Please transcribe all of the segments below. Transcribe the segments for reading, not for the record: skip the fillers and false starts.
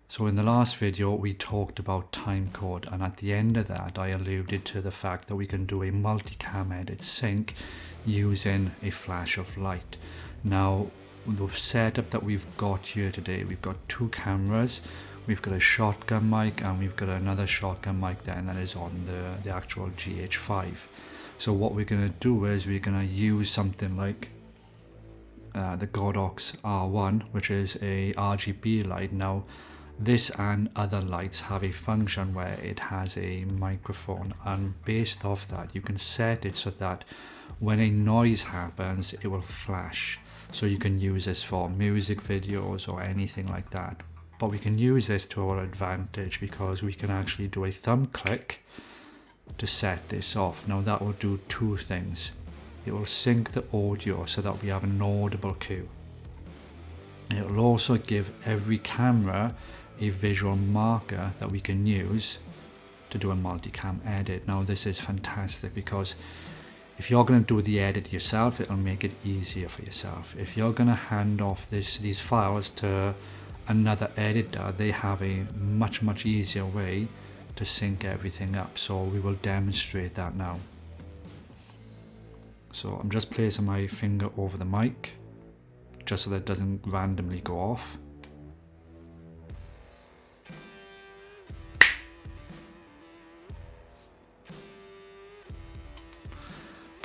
So in the last video we talked about timecode, and at the end of that I alluded to the fact that we can do a multicam edit sync using a flash of light. Now the setup that we've got here today, we've got two cameras, we've got a shotgun mic and we've got another shotgun mic then that is on the actual GH5. So what we're going to do is we're going to use something like the Godox R1, which is a RGB light. Now this and other lights have a function where it has a microphone, and based off that you can set it so that when a noise happens it will flash. So you can use this for music videos or anything like that. But we can use this to our advantage because we can actually do a thumb click to set this off. Now that will do two things. It will sync the audio so that we have an audible cue. It will also give every camera a visual marker that we can use to do a multicam edit. Now this is fantastic because if you're going to do the edit yourself, it'll make it easier for yourself. If you're going to hand off these files to another editor, they have a much easier way to sync everything up. So we will demonstrate that now. So I'm just placing my finger over the mic just so that it doesn't randomly go off.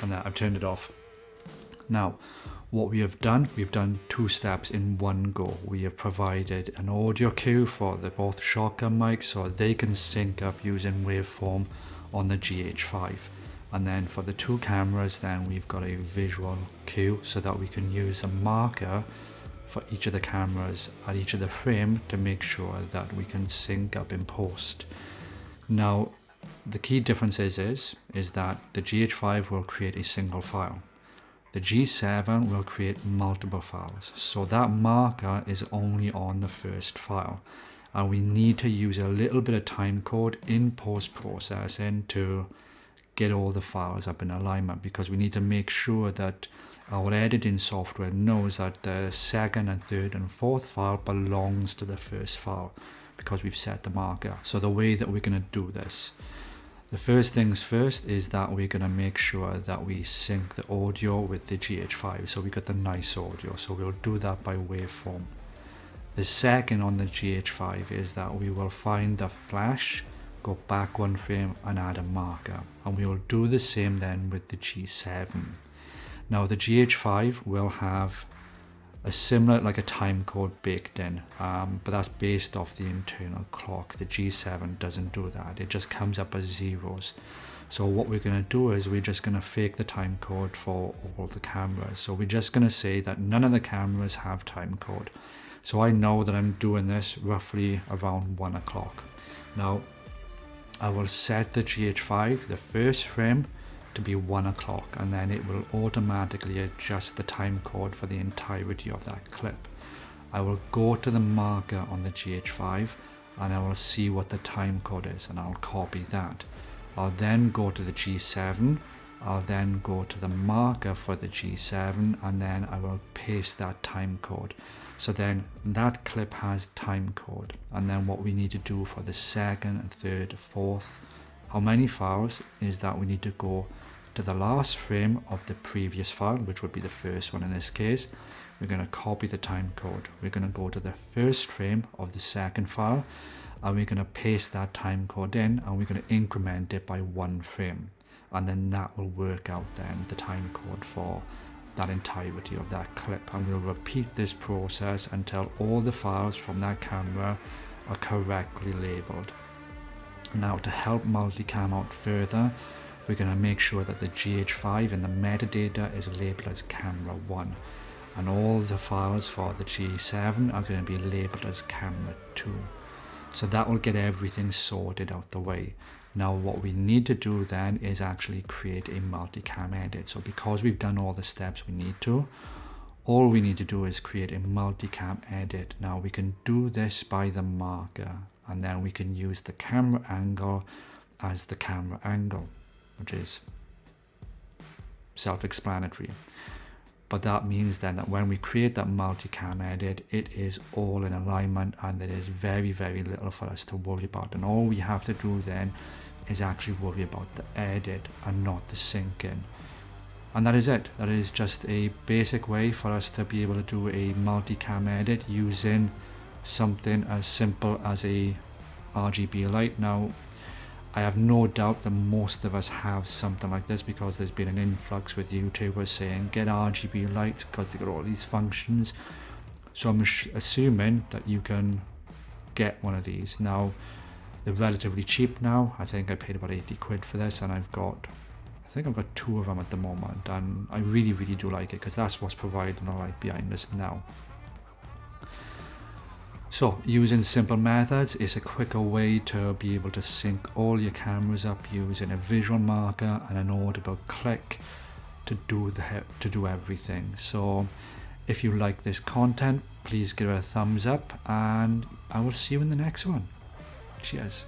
And then I've turned it off. Now what we have done, we've done two steps in one go. We have provided an audio cue for the both shotgun mics so they can sync up using waveform on the GH5. And then for the two cameras then we've got a visual cue so that we can use a marker for each of the cameras at each of the frame to make sure that we can sync up in post. Now the key difference is that the GH5 will create a single file. The G7 will create multiple files. So that marker is only on the first file. And we need to use a little bit of timecode in post-processing to get all the files up in alignment, because we need to make sure that our editing software knows that the second and third and fourth file belongs to the first file because we've set the marker. So the way that we're going to do this, the first things first is that we're going to make sure that we sync the audio with the GH5 so we got the nice audio. So we'll do that by waveform. The second on the GH5 is that we will find the flash, go back one frame and add a marker, and we will do the same then with the G7. Now the GH5 will have a similar, like a time code baked in, but that's based off the internal clock. The G7 doesn't do that, it just comes up as zeros. So what we're going to do is we're just going to fake the time code for all the cameras. So we're just going to say that none of the cameras have time code. So I know that I'm doing this roughly around 1 o'clock. Now I will set the GH5, the first frame, to be 1 o'clock, and then it will automatically adjust the time code for the entirety of that clip. I will go to the marker on the GH5 and I will see what the time code is, and I'll copy that. I'll then go to the G7, I'll then go to the marker for the G7, and then I will paste that time code. So then that clip has time code, and then what we need to do for the second, third, fourth, how many files is that we need to go to the last frame of the previous file, which would be the first one in this case. We're going to copy the time code. We're going to go to the first frame of the second file and we're going to paste that time code in, and we're going to increment it by 1 frame, and then that will work out then the time code for that entirety of that clip. And we'll repeat this process until all the files from that camera are correctly labeled. Now to help multicam out further, we're going to make sure that the GH5 in the metadata is labeled as camera 1, and all the files for the G7 are going to be labeled as camera 2. So that will get everything sorted out the way. Now what we need to do then is actually create a multicam edit. So because we've done all the steps we need to, all we need to do is create a multicam edit. Now we can do this by the marker, and then we can use the camera angle as the camera angle, which is self-explanatory. but that means then that when we create that multicam edit, it is all in alignment, and there is very, very little for us to worry about. And all we have to do then is actually worry about the edit and not the syncing. And that is it. That is just a basic way for us to be able to do a multicam edit using something as simple as a RGB light. Now, I have no doubt that most of us have something like this, because there's been an influx with YouTubers saying get RGB lights because they got all these functions. So I'm assuming that you can get one of these. Now, they're relatively cheap now. I think I paid about 80 quid for this, and I think I've got 2 of them at the moment, and I really, really do like it, because that's what's providing the light behind us now. So using simple methods is a quicker way to be able to sync all your cameras up using a visual marker and an audible click to do everything. So if you like this content, please give it a thumbs up, and I will see you in the next one. Cheers.